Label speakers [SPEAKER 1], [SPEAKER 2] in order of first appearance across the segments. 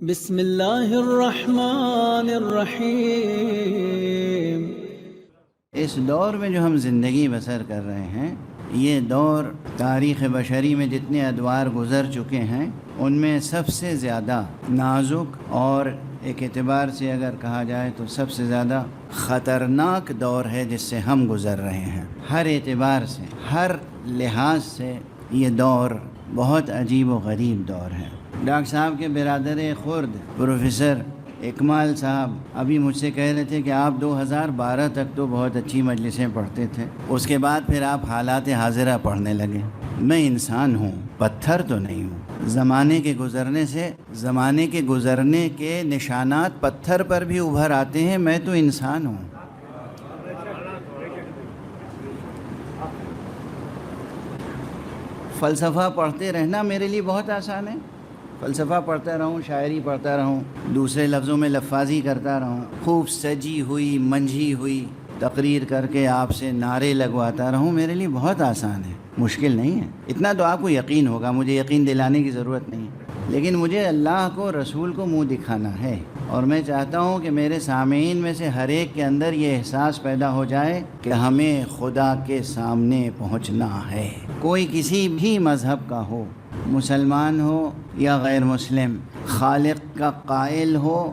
[SPEAKER 1] بسم اللہ الرحمن الرحیم۔
[SPEAKER 2] اس دور میں جو ہم زندگی بسر کر رہے ہیں، یہ دور تاریخ بشری میں جتنے ادوار گزر چکے ہیں ان میں سب سے زیادہ نازک اور ایک اعتبار سے اگر کہا جائے تو سب سے زیادہ خطرناک دور ہے جس سے ہم گزر رہے ہیں۔ ہر اعتبار سے، ہر لحاظ سے یہ دور بہت عجیب و غریب دور ہے۔ ڈاکٹر صاحب کے برادر خرد پروفیسر اکمال صاحب ابھی مجھ سے کہہ رہے تھے کہ آپ 2012 تک تو بہت اچھی مجلسیں پڑھتے تھے، اس کے بعد پھر آپ حالات حاضرہ پڑھنے لگے۔ میں انسان ہوں، پتھر تو نہیں ہوں۔ زمانے کے گزرنے سے، زمانے کے گزرنے کے نشانات پتھر پر بھی ابھر آتے ہیں، میں تو انسان ہوں۔ فلسفہ پڑھتے رہنا میرے لیے بہت آسان ہے۔ فلسفہ پڑھتا رہوں، شاعری پڑھتا رہوں، دوسرے لفظوں میں لفاظی کرتا رہوں، خوب سجی ہوئی منجھی ہوئی تقریر کر کے آپ سے نعرے لگواتا رہوں، میرے لیے بہت آسان ہے، مشکل نہیں ہے۔ اتنا تو آپ کو یقین ہوگا، مجھے یقین دلانے کی ضرورت نہیں ہے، لیکن مجھے اللہ کو، رسول کو منہ دکھانا ہے، اور میں چاہتا ہوں کہ میرے سامعین میں سے ہر ایک کے اندر یہ احساس پیدا ہو جائے کہ ہمیں خدا کے سامنے پہنچنا ہے۔ کوئی کسی بھی مذہب کا ہو، مسلمان ہو یا غیر مسلم، خالق کا قائل ہو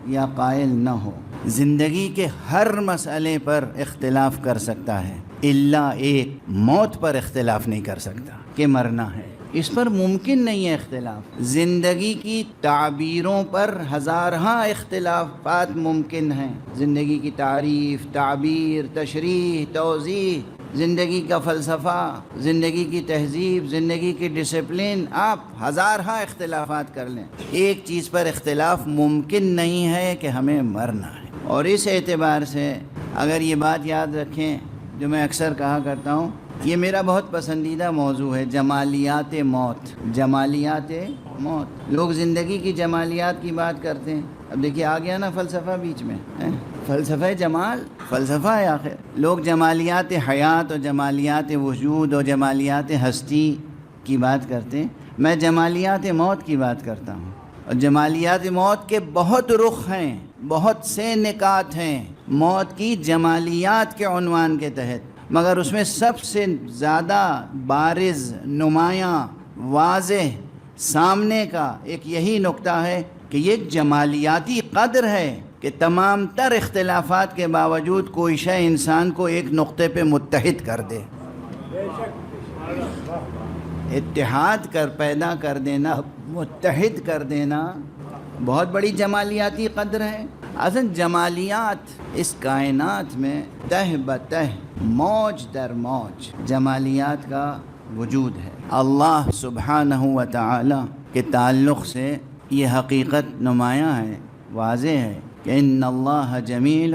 [SPEAKER 2] یا قائل نہ ہو، زندگی کے ہر مسئلے پر اختلاف کر سکتا ہے، الا ایک موت پر اختلاف نہیں کر سکتا کہ مرنا ہے۔ اس پر ممکن نہیں ہے اختلاف۔ زندگی کی تعبیروں پر ہزارہا اختلافات ممکن ہیں، زندگی کی تعریف، تعبیر، تشریح، توضیح، زندگی کا فلسفہ، زندگی کی تہذیب، زندگی کی ڈسپلن، آپ ہزارہا اختلافات کر لیں، ایک چیز پر اختلاف ممکن نہیں ہے کہ ہمیں مرنا ہے۔ اور اس اعتبار سے اگر یہ بات یاد رکھیں جو میں اکثر کہا کرتا ہوں، یہ میرا بہت پسندیدہ موضوع ہے، جمالیات موت۔ جمالیات موت، لوگ زندگی کی جمالیات کی بات کرتے ہیں، اب دیکھیے آ گیا نا فلسفہ بیچ میں، فلسفہ جمال، فلسفہ ہے آخر۔ لوگ جمالیات حیات اور جمالیات وجود اور جمالیات ہستی کی بات کرتے ہیں، میں جمالیات موت کی بات کرتا ہوں۔ اور جمالیات موت کے بہت رخ ہیں، بہت سے نکات ہیں موت کی جمالیات کے عنوان کے تحت، مگر اس میں سب سے زیادہ بارز، نمایاں، واضح سامنے کا ایک یہی نقطہ ہے کہ یہ جمالیاتی قدر ہے کہ تمام تر اختلافات کے باوجود کوئی شے انسان کو ایک نقطے پہ متحد کر دے۔ اتحاد پیدا کر دینا، متحد کر دینا بہت بڑی جمالیاتی قدر ہے۔ اصل جمالیات اس کائنات میں تہ بتہ، موج در موج جمالیات کا وجود ہے۔ اللہ سبحانہ و تعالی کے تعلق سے یہ حقیقت نمایاں ہے، واضح ہے کہ ان اللہ جمیل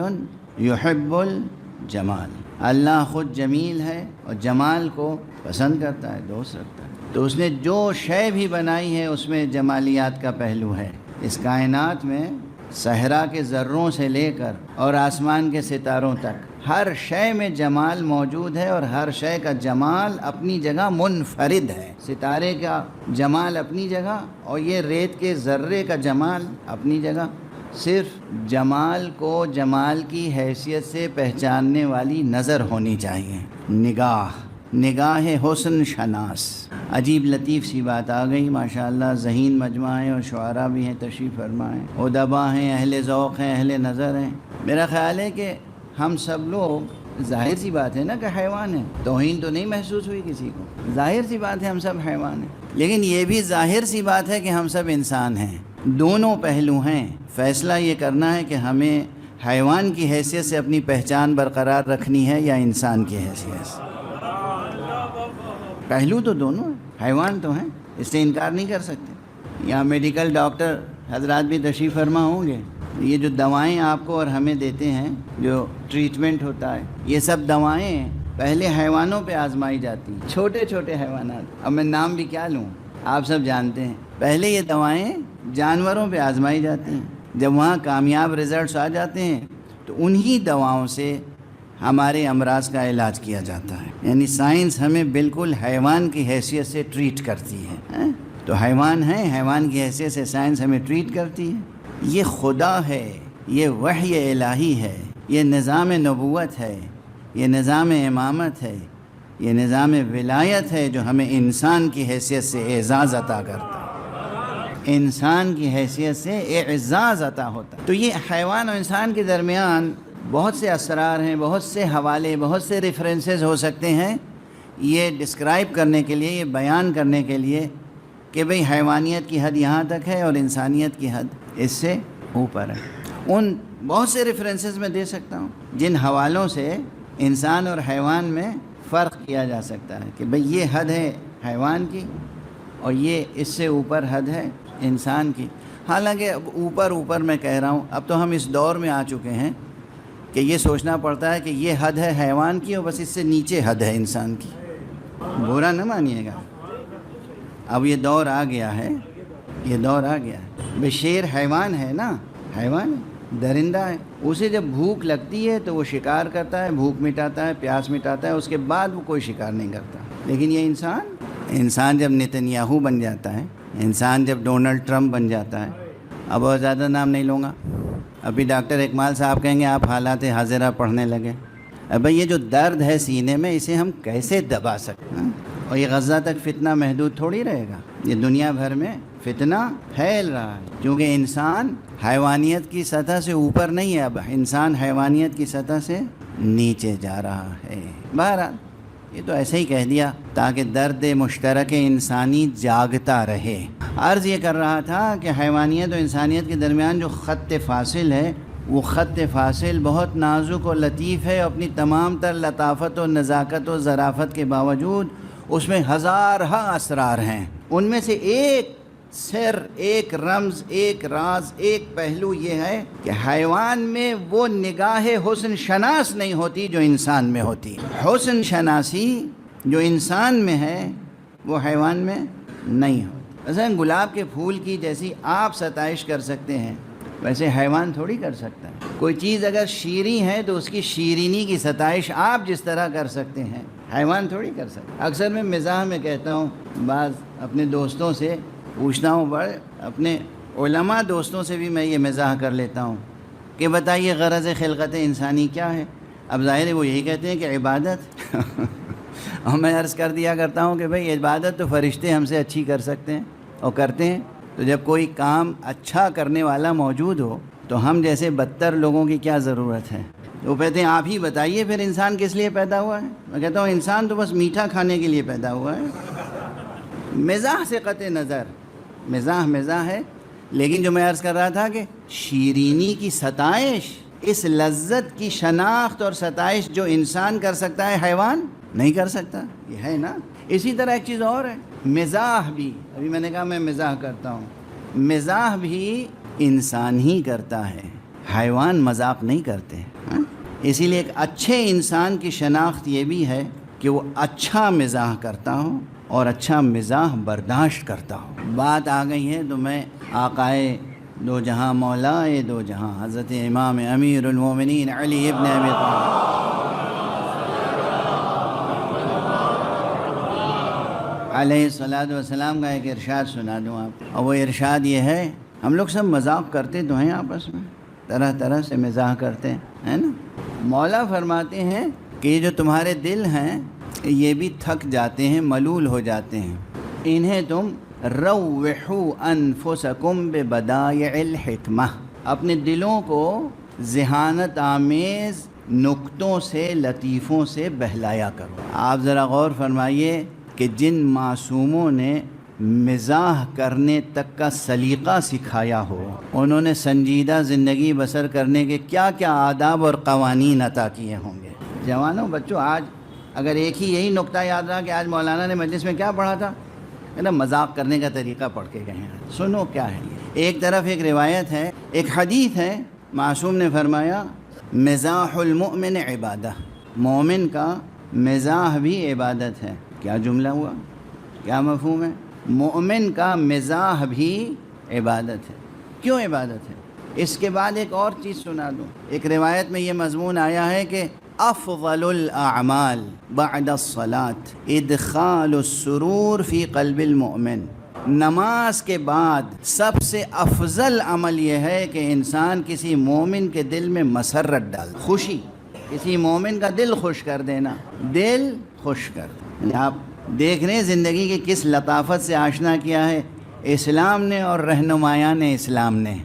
[SPEAKER 2] یحب الجمال، اللہ خود جمیل ہے اور جمال کو پسند کرتا ہے، دوست رکھتا ہے۔ تو اس نے جو شے بھی بنائی ہے اس میں جمالیات کا پہلو ہے۔ اس کائنات میں صحرا کے ذروں سے لے کر اور آسمان کے ستاروں تک ہر شے میں جمال موجود ہے، اور ہر شے کا جمال اپنی جگہ منفرد ہے۔ ستارے کا جمال اپنی جگہ اور یہ ریت کے ذرے کا جمال اپنی جگہ۔ صرف جمال کو جمال کی حیثیت سے پہچاننے والی نظر ہونی چاہیے، نگاہ حسن شناس۔ عجیب لطیف سی بات آ گئی، ماشاءاللہ ذہین مجمع ہے اور شعراء بھی ہیں، تشریف فرما ہیں، ادبا ہیں، اہل ذوق ہیں، اہل نظر ہیں۔ میرا خیال ہے کہ ہم سب لوگ، ظاہر سی بات ہے نا کہ حیوان ہیں، توہین تو نہیں محسوس ہوئی کسی کو، ظاہر سی بات ہے ہم سب حیوان ہیں، لیکن یہ بھی ظاہر سی بات ہے کہ ہم سب انسان ہیں۔ دونوں پہلو ہیں، فیصلہ یہ کرنا ہے کہ ہمیں حیوان کی حیثیت سے اپنی پہچان برقرار رکھنی ہے یا انسان کی حیثیت سے۔ پہلو تو دونوں ہیں، حیوان تو ہیں، اس سے انکار نہیں کر سکتے۔ یہاں میڈیکل ڈاکٹر حضرات بھی تشریف فرما ہوں گے، یہ جو دوائیں آپ کو اور ہمیں دیتے ہیں، جو ٹریٹمنٹ ہوتا ہے، یہ سب دوائیں پہلے حیوانوں پہ آزمائی جاتی ہیں، چھوٹے چھوٹے حیوانات، اب میں نام بھی کیا لوں، آپ سب جانتے ہیں۔ پہلے یہ دوائیں جانوروں پہ آزمائی جاتی ہیں، جب وہاں کامیاب رزلٹس آ جاتے ہیں تو انہی دواؤں سے ہمارے امراض کا علاج کیا جاتا ہے۔ یعنی سائنس ہمیں بالکل حیوان کی حیثیت سے ٹریٹ کرتی ہے۔ تو حیوان ہیں، حیوان کی حیثیت سے سائنس ہمیں ٹریٹ کرتی ہے. یہ خدا ہے، یہ وحی الہی ہے، یہ نظام نبوت ہے، یہ نظام امامت ہے، یہ نظام ولایت ہے جو ہمیں انسان کی حیثیت سے اعزاز عطا کرتا ہے. انسان کی حیثیت سے اعزاز عطا ہوتا ہے. تو یہ حیوان اور انسان کے درمیان بہت سے اسرار ہیں، بہت سے حوالے، بہت سے ریفرنسز ہو سکتے ہیں یہ ڈسکرائب کرنے کے لیے، یہ بیان کرنے کے لیے کہ بھئی حیوانیت کی حد یہاں تک ہے اور انسانیت کی حد اس سے اوپر ہے. ان بہت سے ریفرنسز میں دے سکتا ہوں جن حوالوں سے انسان اور حیوان میں فرق کیا جا سکتا ہے کہ بھئی یہ حد ہے حیوان کی اور یہ اس سے اوپر حد ہے انسان کی. حالانکہ اب اوپر میں کہہ رہا ہوں، اب تو ہم اس دور میں آ چکے ہیں کہ یہ سوچنا پڑتا ہے کہ یہ حد ہے حیوان کی اور بس اس سے نیچے حد ہے انسان کی. برا نہ مانیے گا، اب یہ دور آ گیا ہے، یہ دور آ گیا ہے. بے شیر حیوان ہے نا، حیوان ہے، درندہ ہے. اسے جب بھوک لگتی ہے تو وہ شکار کرتا ہے، بھوک مٹاتا ہے، پیاس مٹاتا ہے، اس کے بعد وہ کوئی شکار نہیں کرتا. لیکن یہ انسان جب نتنیاہو بن جاتا ہے، انسان جب ڈونلڈ ٹرمپ بن جاتا ہے، اب اور زیادہ نام نہیں لوں گا، ابھی ڈاکٹر اکمال صاحب کہیں گے آپ حالات حاضرہ پڑھنے لگے. اب یہ جو درد ہے سینے میں اسے ہم کیسے دبا سکتے ہیں؟ اور یہ غزہ تک فتنہ محدود تھوڑی رہے گا، یہ دنیا بھر میں فتنہ پھیل رہا ہے کیونکہ انسان حیوانیت کی سطح سے اوپر نہیں ہے، اب انسان حیوانیت کی سطح سے نیچے جا رہا ہے. بہرحال یہ تو ایسے ہی کہہ دیا تاکہ درد مشترک انسانی جاگتا رہے. عرض یہ کر رہا تھا کہ حیوانیت اور انسانیت کے درمیان جو خط فاصل ہے وہ خط فاصل بہت نازک و لطیف ہے. اپنی تمام تر لطافت و نزاکت و ظرافت کے باوجود اس میں ہزارہا اسرار ہیں. ان میں سے ایک سر، ایک رمز، ایک راز، ایک پہلو یہ ہے کہ حیوان میں وہ نگاہ حسن شناس نہیں ہوتی جو انسان میں ہوتی. حسن شناسی جو انسان میں ہے وہ حیوان میں نہیں ہوتی. مثلا گلاب کے پھول کی جیسی آپ ستائش کر سکتے ہیں ویسے حیوان تھوڑی کر سکتا ہے. کوئی چیز اگر شیریں ہے تو اس کی شیرینی کی ستائش آپ جس طرح کر سکتے ہیں حیوان تھوڑی کر سکتا. اکثر میں مزاح میں کہتا ہوں، بعض اپنے دوستوں سے پوچھتا ہوں، اپنے علماء دوستوں سے بھی میں یہ مزاح کر لیتا ہوں کہ بتائیے غرض خلقت انسانی کیا ہے؟ اب ظاہر ہے وہ یہی کہتے ہیں کہ عبادت. اور میں عرض کر دیا کرتا ہوں کہ بھئی عبادت تو فرشتے ہم سے اچھی کر سکتے ہیں اور کرتے ہیں. تو جب کوئی کام اچھا کرنے والا موجود ہو تو ہم جیسے بدتر لوگوں کی کیا ضرورت ہے؟ وہ کہتے ہیں آپ ہی بتائیے پھر انسان کس لیے پیدا ہوا ہے؟ میں کہتا ہوں انسان تو بس میٹھا کھانے کے لیے پیدا ہوا ہے. مزاح سے قطع نظر، مزاح ہے، لیکن جو میں عرض کر رہا تھا کہ شیرینی کی ستائش، اس لذت کی شناخت اور ستائش جو انسان کر سکتا ہے حیوان نہیں کر سکتا. یہ ہے نا. اسی طرح ایک چیز اور ہے، مزاح بھی، ابھی میں نے کہا میں مزاح کرتا ہوں، مزاح بھی انسان ہی کرتا ہے، حیوان مذاق نہیں کرتے. اسی لیے ایک اچھے انسان کی شناخت یہ بھی ہے کہ وہ اچھا مزاح کرتا ہو اور اچھا مزاح برداشت کرتا ہو. بات آ گئی ہے تو میں آقائے دو جہاں مولائے دو جہاں حضرت امام امیر المومنین علی ابن ابی طالب علیہ الصلاۃ والسلام کا ایک ارشاد سنا دوں آپ. اور وہ ارشاد یہ ہے، ہم لوگ سب مذاق کرتے تو ہیں آپس میں، طرح طرح سے مزاح کرتے ہیں، ہے نا. مولا فرماتے ہیں کہ یہ جو تمہارے دل ہیں یہ بھی تھک جاتے ہیں، ملول ہو جاتے ہیں. انہیں تم روحوا انفسکم ببدائع الحکمہ، اپنے دلوں کو ذہانت آمیز نکتوں سے، لطیفوں سے بہلایا کرو. آپ ذرا غور فرمائیے کہ جن معصوموں نے مزاح کرنے تک کا سلیقہ سکھایا ہو، انہوں نے سنجیدہ زندگی بسر کرنے کے کیا کیا آداب اور قوانین عطا کیے ہوں گے. جوانوں، بچوں، آج اگر ایک ہی یہی نقطہ یاد رہا کہ آج مولانا نے مجلس میں کیا پڑھا تھا، نا مذاق کرنے کا طریقہ پڑھ کے گئے ہیں. سنو کیا ہے یہ. ایک طرف ایک روایت ہے، ایک حدیث ہے، معصوم نے فرمایا مزاح المؤمن عبادہ، مومن کا مزاح بھی عبادت ہے. کیا جملہ ہوا، کیا مفہوم ہے؟ مومن کا مزاح بھی عبادت ہے. کیوں عبادت ہے؟ اس کے بعد ایک اور چیز سنا دوں. ایک روایت میں یہ مضمون آیا ہے کہ افضل الاعمال بعد الصلاة ادخال السرور فی قلب المؤمن. نماز کے بعد سب سے افضل عمل یہ ہے کہ انسان کسی مومن کے دل میں مسرت ڈال، خوشی، کسی مومن کا دل خوش کر دینا، دل خوش کر دینا۔ آپ دیکھ رہے ہیں زندگی کی کس لطافت سے آشنا کیا ہے اسلام نے اور رہنمایان اسلام نے۔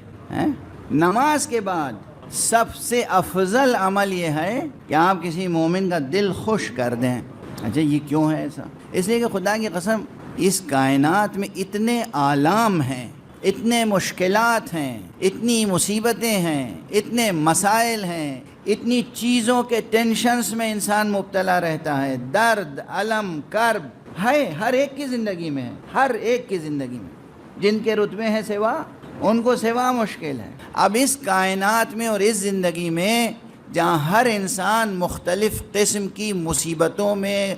[SPEAKER 2] نماز کے بعد سب سے افضل عمل یہ ہے کہ آپ کسی مومن کا دل خوش کر دیں۔ اچھا یہ کیوں ہے ایسا؟ اس لیے کہ خدا کی قسم اس کائنات میں اتنے آلام ہیں، اتنے مشکلات ہیں، اتنی مصیبتیں ہیں، اتنے مسائل ہیں، اتنی چیزوں کے ٹینشنز میں انسان مبتلا رہتا ہے، درد، الم، کرب ہے ہر ایک کی زندگی میں ہے، ہر ایک کی زندگی میں۔ جن کے رتبے ہیں سوا، ان کو سوا مشکل ہے۔ اب اس کائنات میں اور اس زندگی میں جہاں ہر انسان مختلف قسم کی مصیبتوں میں،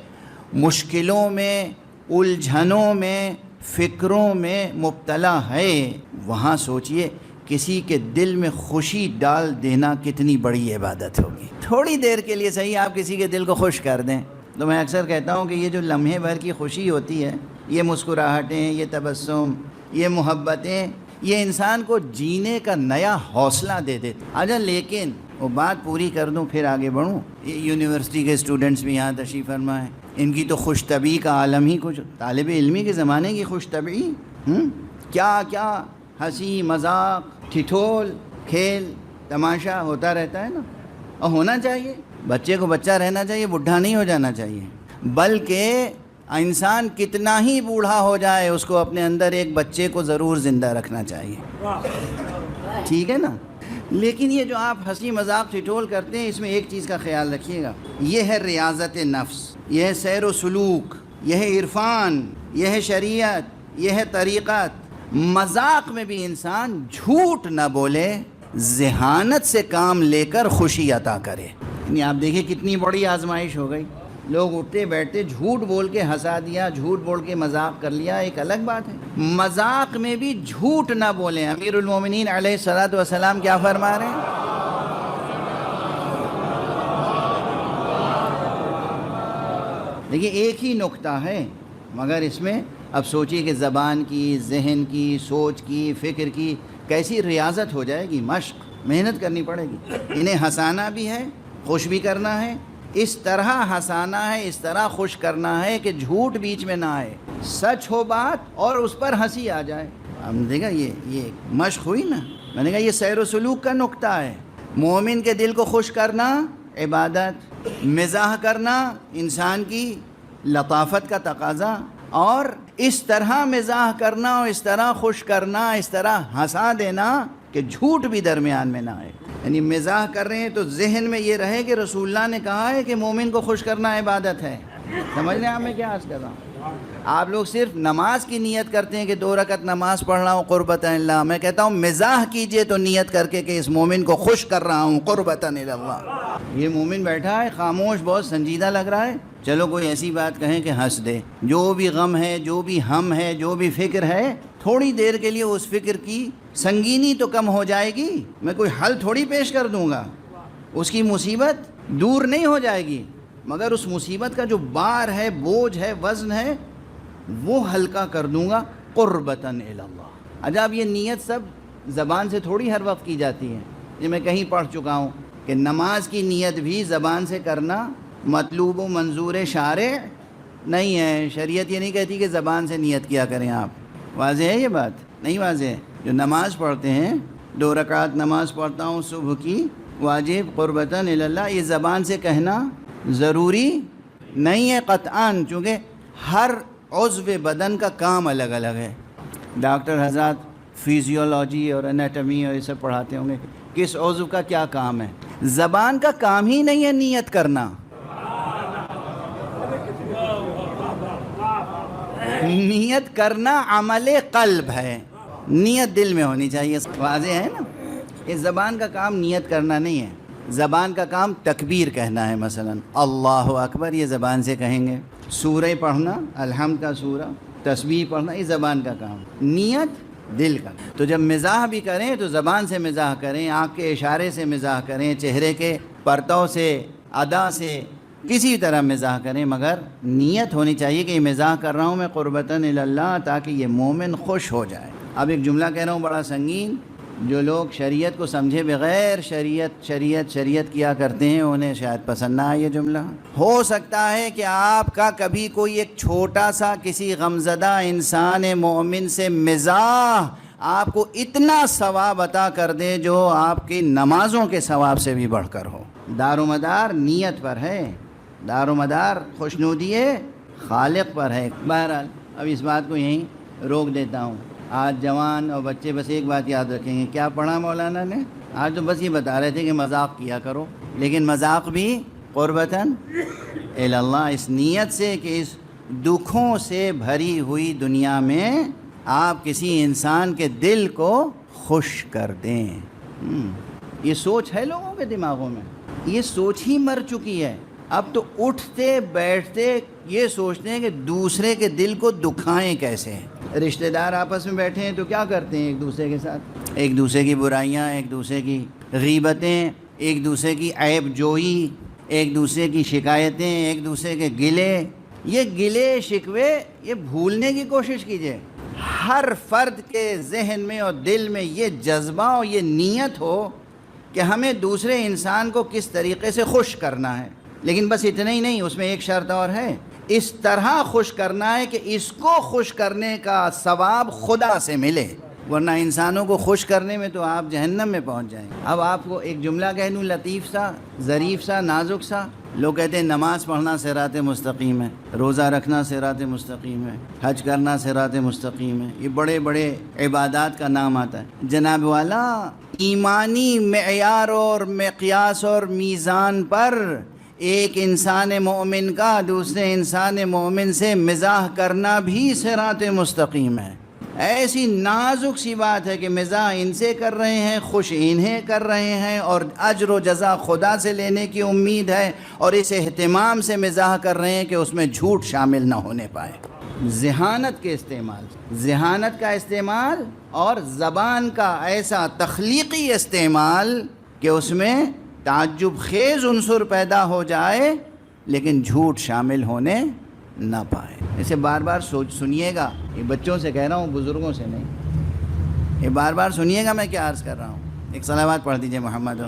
[SPEAKER 2] مشکلوں میں، الجھنوں میں، فکروں میں مبتلا ہے، وہاں سوچئے کسی کے دل میں خوشی ڈال دینا کتنی بڑی عبادت ہوگی۔ تھوڑی دیر کے لیے صحیح آپ کسی کے دل کو خوش کر دیں۔ تو میں اکثر کہتا ہوں کہ یہ جو لمحے بھر کی خوشی ہوتی ہے، یہ مسکراہٹیں، یہ تبسم، یہ محبتیں، یہ انسان کو جینے کا نیا حوصلہ دے دیتے۔ اچھا لیکن وہ بات پوری کر دوں پھر آگے بڑھوں۔ یہ یونیورسٹی کے اسٹوڈنٹس بھی یہاں تشریف فرما ہے، ان کی تو خوش طبعی کا عالم ہی کچھ، طالب علمی کے زمانے کی خوش طبعی، کیا کیا ہنسی مذاق ٹھٹھول کھیل تماشا ہوتا رہتا ہے نا، اور ہونا چاہیے۔ بچے کو بچہ رہنا چاہیے، بوڑھا نہیں ہو جانا چاہیے، بلکہ انسان کتنا ہی بوڑھا ہو جائے اس کو اپنے اندر ایک بچے کو ضرور زندہ رکھنا چاہیے، ٹھیک ہے نا۔ لیکن یہ جو آپ ہنسی مذاق ٹھٹھول کرتے ہیں، اس میں ایک چیز کا خیال رکھیے گا، یہ ہے ریاضت نفس، یہ ہے سیر و سلوک، یہ ہے عرفان، یہ ہے شریعت، یہ ہے طریقت۔ مذاق میں بھی انسان جھوٹ نہ بولے، ذہانت سے کام لے کر خوشی عطا کرے۔ یعنی آپ دیکھیں کتنی بڑی آزمائش ہو گئی، لوگ اٹھتے بیٹھتے جھوٹ بول کے ہنسا دیا، جھوٹ بول کے مذاق کر لیا، ایک الگ بات ہے۔ مذاق میں بھی جھوٹ نہ بولیں۔ امیر المومنین علیہ الصلوۃ والسلام کیا فرما رہے ہیں؟ دیکھیے ایک ہی نقطہ ہے، مگر اس میں اب سوچیے کہ زبان کی، ذہن کی، سوچ کی، فکر کی کیسی ریاضت ہو جائے گی، مشق، محنت کرنی پڑے گی۔ انہیں ہنسانا بھی ہے، خوش بھی کرنا ہے، اس طرح ہنسانا ہے، اس طرح خوش کرنا ہے کہ جھوٹ بیچ میں نہ آئے، سچ ہو بات اور اس پر ہنسی آ جائے۔ ہم نے دیکھا یہ مشق ہوئی نا، میں نے کہا یہ سیر و سلوک کا نقطہ ہے۔ مومن کے دل کو خوش کرنا عبادت، مزاح کرنا انسان کی لطافت کا تقاضا، اور اس طرح مزاح کرنا اور اس طرح خوش کرنا، اس طرح ہنسا دینا کہ جھوٹ بھی درمیان میں نہ آئے۔ یعنی مزاح کر رہے ہیں تو ذہن میں یہ رہے کہ رسول اللہ نے کہا ہے کہ مومن کو خوش کرنا عبادت ہے۔ سمجھ رہے ہیں آپ میں کیا عرض کر رہا ہوں؟ آپ لوگ صرف نماز کی نیت کرتے ہیں کہ 2 رکعت نماز پڑھ رہا ہوں قربۃ اللہ، میں کہتا ہوں مزاح کیجئے تو نیت کر کے کہ اس مومن کو خوش کر رہا ہوں قربۃ اللہ۔ یہ مومن بیٹھا ہے خاموش، بہت سنجیدہ لگ رہا ہے، چلو کوئی ایسی بات کہیں کہ ہنس دے، جو بھی غم ہے، جو بھی ہم ہے، جو بھی فکر ہے، تھوڑی دیر کے لیے اس فکر کی سنگینی تو کم ہو جائے گی۔ میں کوئی حل تھوڑی پیش کر دوں گا، اس کی مصیبت دور نہیں ہو جائے گی، مگر اس مصیبت کا جو بار ہے، بوجھ ہے، وزن ہے، وہ ہلکا کر دوں گا قربتاً الی اللہ۔ عجب یہ نیت سب زبان سے تھوڑی ہر وقت کی جاتی ہے۔ یہ میں کہیں پڑھ چکا ہوں کہ نماز کی نیت بھی زبان سے کرنا مطلوب و منظور شارع نہیں ہے۔ شریعت یہ نہیں کہتی کہ زبان سے نیت کیا کریں آپ۔ واضح ہے یہ بات؟ نہیں واضح ہے؟ جو نماز پڑھتے ہیں، 2 رکعت نماز پڑھتا ہوں صبح کی، واجب قربتاً الی اللہ، یہ زبان سے کہنا ضروری نہیں ہے قطعاً، چونکہ ہر عضو بدن کا کام الگ الگ ہے۔ ڈاکٹر حضرات فیزیولوجی اور انیٹمی اور یہ سب پڑھاتے ہوں گے، کس عضو کا کیا کام ہے۔ زبان کا کام ہی نہیں ہے نیت کرنا، نیت کرنا عمل قلب ہے، نیت دل میں ہونی چاہیے۔ واضح ہے نا؟ اس زبان کا کام نیت کرنا نہیں ہے، زبان کا کام تکبیر کہنا ہے، مثلا اللہ اکبر یہ زبان سے کہیں گے، سورہ پڑھنا، الحمد کا سورہ، تسبیح پڑھنا، یہ زبان کا کام، نیت دل کا۔ تو جب مزاح بھی کریں تو زبان سے مزاح کریں، آنکھ کے اشارے سے مزاح کریں، چہرے کے پرتو سے، ادا سے، کسی طرح مزاح کریں مگر نیت ہونی چاہیے کہ یہ مزاح کر رہا ہوں میں قربتاً اللہ، تاکہ یہ مومن خوش ہو جائے۔ اب ایک جملہ کہہ رہا ہوں بڑا سنگین، جو لوگ شریعت کو سمجھے بغیر شریعت کیا کرتے ہیں انہیں شاید پسند نہ آئے یہ جملہ۔ ہو سکتا ہے کہ آپ کا کبھی کوئی ایک چھوٹا سا کسی غمزدہ انسان مومن سے مزاح آپ کو اتنا ثواب عطا کر دے جو آپ کی نمازوں کے ثواب سے بھی بڑھ کر ہو۔ دار و مدار نیت پر ہے، دار و مدار خوشنودی خالق پر ہے۔ بہرحال اب اس بات کو یہیں روک دیتا ہوں۔ آج جوان اور بچے بس ایک بات یاد رکھیں گے، کیا پڑھا مولانا نے؟ آج تو بس یہ بتا رہے تھے کہ مذاق کیا کرو، لیکن مذاق بھی قربتاً اللہ، اس نیت سے کہ اس دکھوں سے بھری ہوئی دنیا میں آپ کسی انسان کے دل کو خوش کر دیں۔ یہ سوچ ہے لوگوں کے دماغوں میں، یہ سوچ ہی مر چکی ہے۔ اب تو اٹھتے بیٹھتے یہ سوچتے ہیں کہ دوسرے کے دل کو دکھائیں کیسے۔ رشتہ دار آپس میں بیٹھے ہیں تو کیا کرتے ہیں ایک دوسرے کے ساتھ؟ ایک دوسرے کی برائیاں، ایک دوسرے کی غیبتیں، ایک دوسرے کی عیب جوئی، ایک دوسرے کی شکایتیں، ایک دوسرے کے گلے۔ یہ گلے شکوے یہ بھولنے کی کوشش کیجئے۔ ہر فرد کے ذہن میں اور دل میں یہ جذبہ اور یہ نیت ہو کہ ہمیں دوسرے انسان کو کس طریقے سے خوش کرنا ہے۔ لیکن بس اتنا ہی نہیں، اس میں ایک شرط اور ہے، اس طرح خوش کرنا ہے کہ اس کو خوش کرنے کا ثواب خدا سے ملے، ورنہ انسانوں کو خوش کرنے میں تو آپ جہنم میں پہنچ جائیں۔ اب آپ کو ایک جملہ کہہ دوں لطیف سا، ظریف سا، نازک سا۔ لوگ کہتے ہیں نماز پڑھنا صراط مستقیم ہے، روزہ رکھنا صراط مستقیم ہے، حج کرنا صراط مستقیم ہے، یہ بڑے بڑے عبادات کا نام آتا ہے۔ جناب والا، ایمانی معیار اور مقیاس اور میزان پر ایک انسان مومن کا دوسرے انسان مومن سے مزاح کرنا بھی صراط مستقیم ہے۔ ایسی نازک سی بات ہے کہ مزاح ان سے کر رہے ہیں، خوش انہیں کر رہے ہیں، اور اجر و جزا خدا سے لینے کی امید ہے، اور اس اہتمام سے مزاح کر رہے ہیں کہ اس میں جھوٹ شامل نہ ہونے پائے۔ ذہانت کا استعمال اور زبان کا ایسا تخلیقی استعمال کہ اس میں تعجب خیز عنصر پیدا ہو جائے لیکن جھوٹ شامل ہونے نہ پائے۔ اسے بار بار سنیے گا، یہ بچوں سے کہہ رہا ہوں، بزرگوں سے نہیں۔ یہ بار بار سنیے گا میں کیا عرض کر رہا ہوں۔ ایک صلوات پڑھ دیجئے محمد۔